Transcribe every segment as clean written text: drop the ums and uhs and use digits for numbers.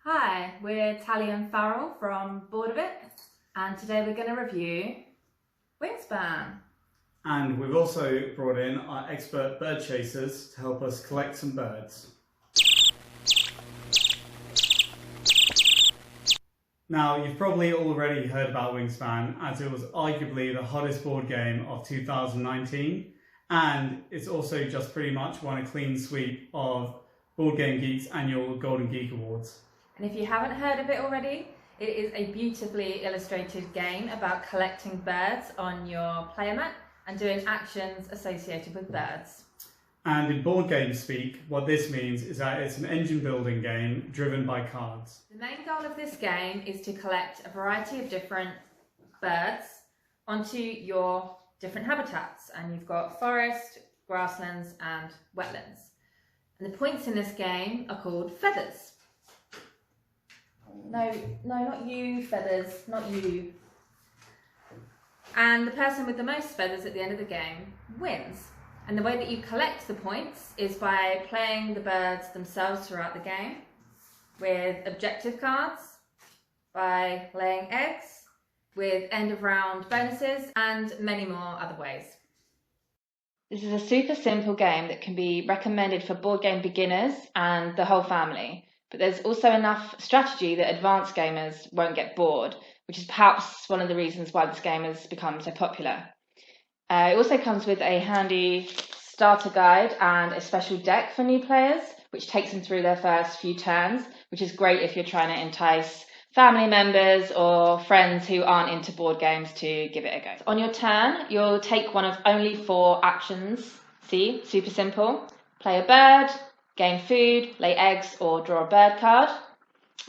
Hi, we're Tally and Farrell from Bored of It, and today we're going to review Wingspan. And we've also brought in our expert bird chasers to help us collect some birds. Now, you've probably already heard about Wingspan, as it was arguably the hottest board game of 2019, and it's also just pretty much won a clean sweep of Board Game Geek's annual Golden Geek Awards. And if you haven't heard of it already, it is a beautifully illustrated game about collecting birds on your player mat and doing actions associated with birds. And in board game speak, what this means is that it's an engine building game driven by cards. The main goal of this game is to collect a variety of different birds onto your different habitats, and you've got forest, grasslands and wetlands. And the points in this game are called feathers. No, not you, feathers, not you. And the person with the most feathers at the end of the game wins. And the way that you collect the points is by playing the birds themselves throughout the game with objective cards, by laying eggs, with end of round bonuses, and many more other ways. This is a super simple game that can be recommended for board game beginners and the whole family. But there's also enough strategy that advanced gamers won't get bored, which is perhaps one of the reasons why this game has become so popular. It also comes with a handy starter guide and a special deck for new players, which takes them through their first few turns, which is great if you're trying to entice family members or friends who aren't into board games to give it a go. On your turn, you'll take one of only 4 actions. See, super simple. Play a bird, gain food, lay eggs, or draw a bird card.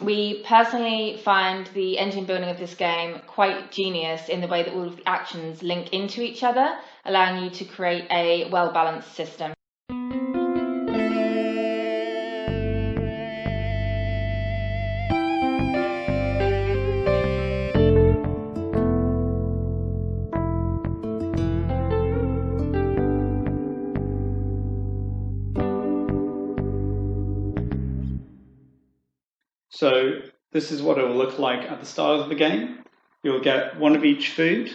We personally find the engine building of this game quite genius in the way that all of the actions link into each other, allowing you to create a well-balanced system. So this is what it will look like at the start of the game. You'll get 1 of each food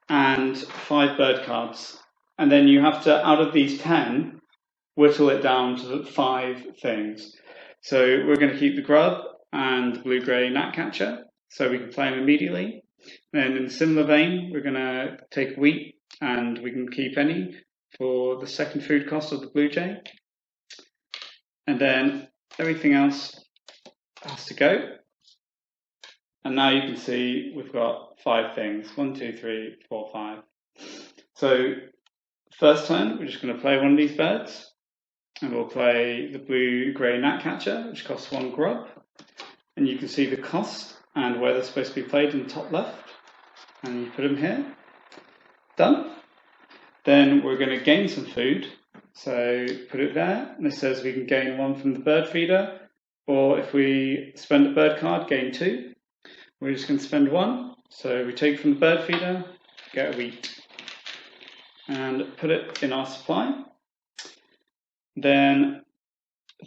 and 5 bird cards. And then you have to, out of these 10, whittle it down to 5 things. So we're going to keep the grub and the blue-grey gnatcatcher, so we can play them immediately. Then in a similar vein, we're going to take wheat, and we can keep any for the second food cost of the blue jay. And then everything else has to go. And now you can see we've got 5 things. 1, 2, 3, 4, 5. So first turn, we're just going to play one of these birds. And we'll play the blue-grey gnatcatcher, which costs 1 grub. And you can see the cost and where they're supposed to be played in the top left. And you put them here. Done. Then we're going to gain some food. So put it there. And it says we can gain 1 from the bird feeder. Or if we spend a bird card, gain 2. We're just going to spend 1. So we take from the bird feeder, get a wheat, and put it in our supply. Then,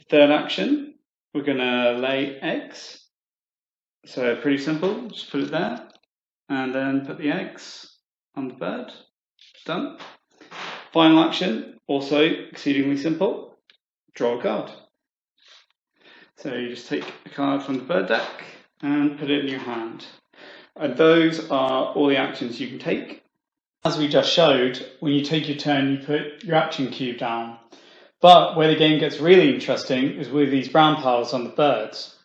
third action, we're going to lay eggs. So pretty simple, just put it there, and then put the eggs on the bird. Done. Final action, also exceedingly simple, draw a card. So you just take a card from the bird deck and put it in your hand. And those are all the actions you can take. As we just showed, when you take your turn, you put your action cube down. But where the game gets really interesting is with these brown piles on the birds.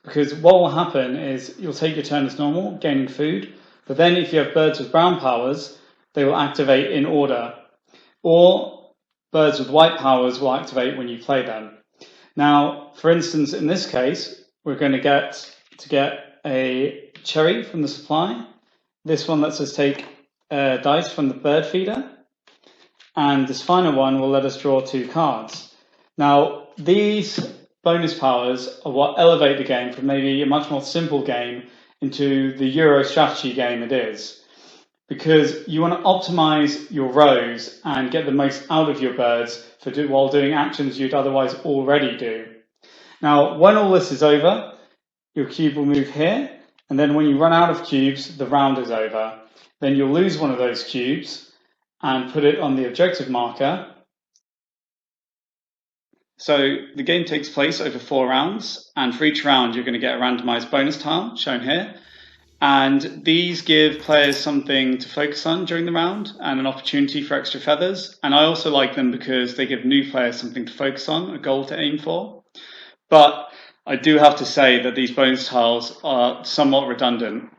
Because what will happen is you'll take your turn as normal, gaining food, but then if you have birds with brown powers, they will activate in order. Or birds with white powers will activate when you play them. Now, for instance, in this case, we're going to get a cherry from the supply. This one lets us take dice from the bird feeder. And this final one will let us draw 2 cards. Now, these bonus powers are what elevate the game from maybe a much more simple game into the Euro strategy game it is. Because you want to optimize your rows and get the most out of your birds while doing actions you'd otherwise already do. Now, when all this is over, your cube will move here, and then when you run out of cubes, the round is over. Then you'll lose one of those cubes and put it on the objective marker. So the game takes place over 4 rounds, and for each round you're going to get a randomized bonus tile, shown here. And these give players something to focus on during the round and an opportunity for extra feathers. And I also like them because they give new players something to focus on, a goal to aim for. But I do have to say that these bonus tiles are somewhat redundant.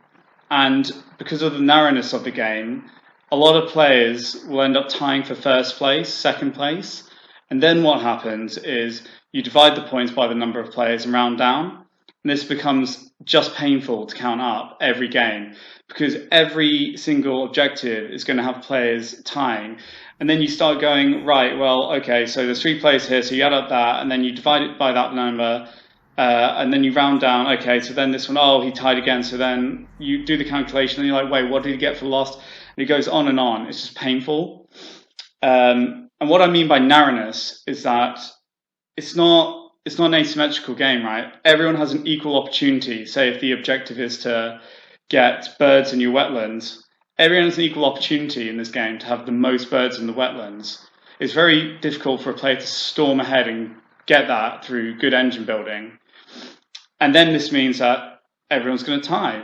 And because of the narrowness of the game, a lot of players will end up tying for first place, second place. And then what happens is you divide the points by the number of players and round down. And this becomes just painful to count up every game because every single objective is going to have players tying. And then you start going, right, well, okay, so there's 3 players here, so you add up that, and then you divide it by that number, and then you round down, okay, so then this one, oh, he tied again, so then you do the calculation, and you're like, wait, what did he get for the last? And it goes on and on. It's just painful. And what I mean by narrowness is that it's not an asymmetrical game, right? Everyone has an equal opportunity. Say if the objective is to get birds in your wetlands, everyone has an equal opportunity in this game to have the most birds in the wetlands. It's very difficult for a player to storm ahead and get that through good engine building. And then this means that everyone's going to tie.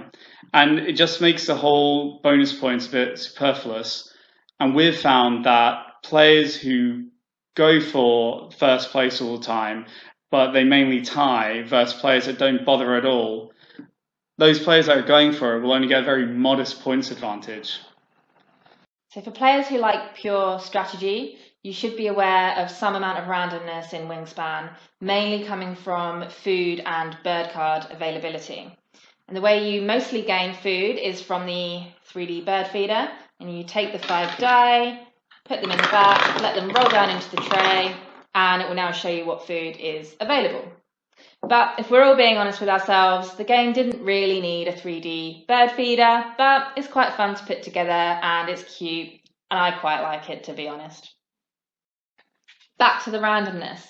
And it just makes the whole bonus points a bit superfluous. And we've found that players who go for first place all the time, but they mainly tie, versus players that don't bother at all, those players that are going for it will only get a very modest points advantage. So for players who like pure strategy, you should be aware of some amount of randomness in Wingspan, mainly coming from food and bird card availability. And the way you mostly gain food is from the 3D bird feeder, and you take the 5 die, put them in the back, let them roll down into the tray, and it will now show you what food is available. But if we're all being honest with ourselves, the game didn't really need a 3D bird feeder, but it's quite fun to put together and it's cute, and I quite like it, to be honest. Back to the randomness.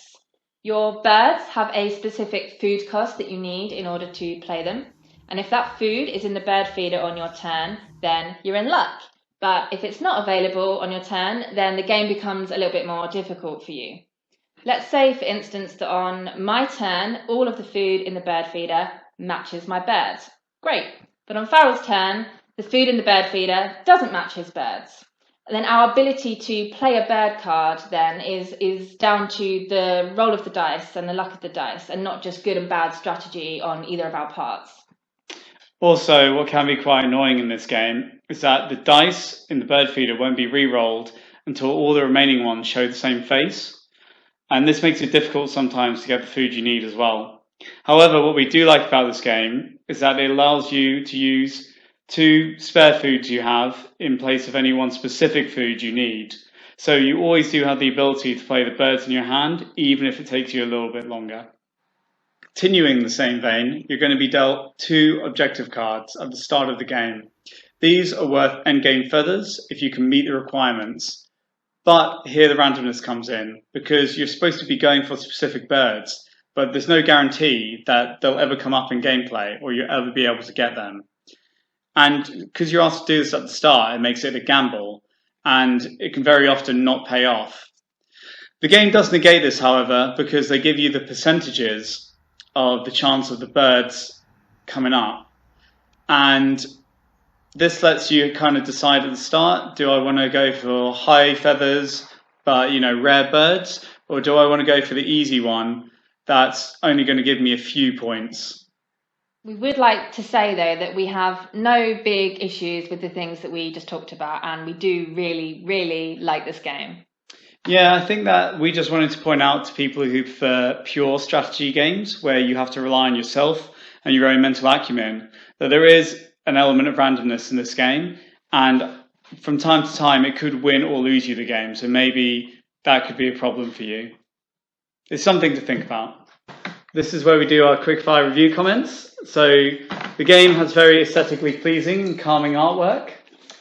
Your birds have a specific food cost that you need in order to play them, and if that food is in the bird feeder on your turn, then you're in luck. But if it's not available on your turn, then the game becomes a little bit more difficult for you. Let's say, for instance, that on my turn, all of the food in the bird feeder matches my birds. Great. But on Farrell's turn, the food in the bird feeder doesn't match his birds. And then our ability to play a bird card then is down to the roll of the dice and the luck of the dice, and not just good and bad strategy on either of our parts. Also, what can be quite annoying in this game is that the dice in the bird feeder won't be re-rolled until all the remaining ones show the same face. And this makes it difficult sometimes to get the food you need as well. However, what we do like about this game is that it allows you to use 2 spare foods you have in place of any one specific food you need. So you always do have the ability to play the birds in your hand, even if it takes you a little bit longer. Continuing the same vein, you're going to be dealt 2 objective cards at the start of the game. These are worth endgame feathers if you can meet the requirements. But here the randomness comes in, because you're supposed to be going for specific birds, but there's no guarantee that they'll ever come up in gameplay or you'll ever be able to get them. And because you're asked to do this at the start, it makes it a gamble, and it can very often not pay off. The game does negate this, however, because they give you the percentages of the chance of the birds coming up. And this lets you kind of decide at the start, do I want to go for high feathers, but, rare birds, or do I want to go for the easy one that's only going to give me a few points? We would like to say, though, that we have no big issues with the things that we just talked about, and we do really, really like this game. Yeah, I think that we just wanted to point out to people who prefer pure strategy games, where you have to rely on yourself and your own mental acumen, that there is an element of randomness in this game, and from time to time it could win or lose you the game, so maybe that could be a problem for you. It's something to think about. This is where we do our quickfire review comments. So the game has very aesthetically pleasing and calming artwork.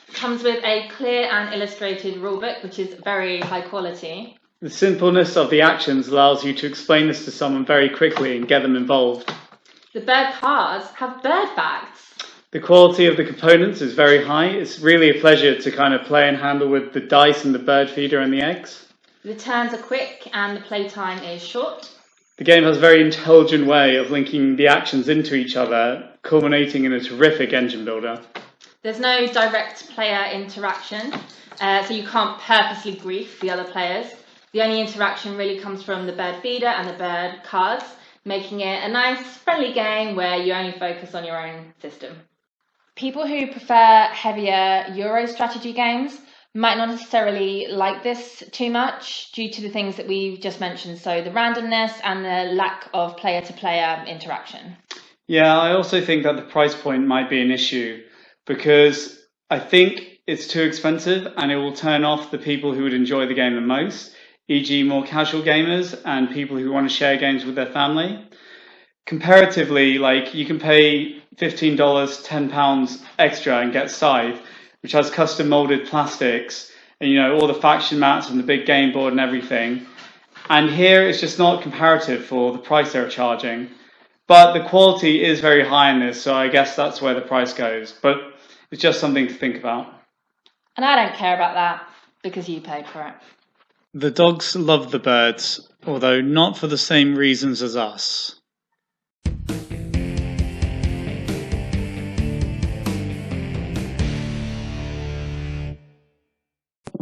It comes with a clear and illustrated rulebook, which is very high quality. The simpleness of the actions allows you to explain this to someone very quickly and get them involved. The bird cards have bird facts. The quality of the components is very high. It's really a pleasure to kind of play and handle with the dice and the bird feeder and the eggs. The turns are quick and the playtime is short. The game has a very intelligent way of linking the actions into each other, culminating in a terrific engine builder. There's no direct player interaction, so you can't purposely grief the other players. The only interaction really comes from the bird feeder and the bird cards, making it a nice, friendly game where you only focus on your own system. People who prefer heavier Euro strategy games might not necessarily like this too much due to the things that we've just mentioned, so the randomness and the lack of player-to-player interaction. Yeah, I also think that the price point might be an issue because I think it's too expensive and it will turn off the people who would enjoy the game the most, e.g. more casual gamers and people who want to share games with their family. Comparatively, like you can pay $15, £10 extra and get Scythe, which has custom molded plastics and, you know, all the faction mats and the big game board and everything. And here it's just not comparative for the price they're charging. But the quality is very high in this, so I guess that's where the price goes. But it's just something to think about. And I don't care about that because you paid for it. The dogs love the birds, although not for the same reasons as us.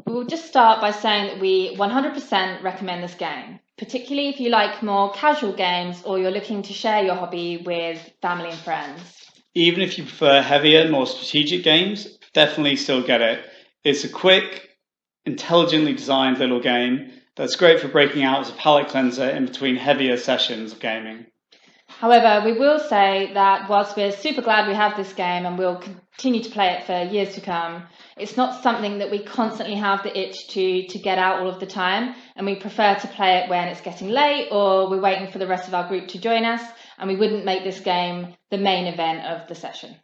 We'll just start by saying that we 100% recommend this game, particularly if you like more casual games or you're looking to share your hobby with family and friends. Even if you prefer heavier, more strategic games, definitely still get it. It's a quick, intelligently designed little game that's great for breaking out as a palate cleanser in between heavier sessions of gaming. However, we will say that whilst we're super glad we have this game and we'll continue to play it for years to come, it's not something that we constantly have the itch to get out all of the time, and we prefer to play it when it's getting late or we're waiting for the rest of our group to join us, and we wouldn't make this game the main event of the session.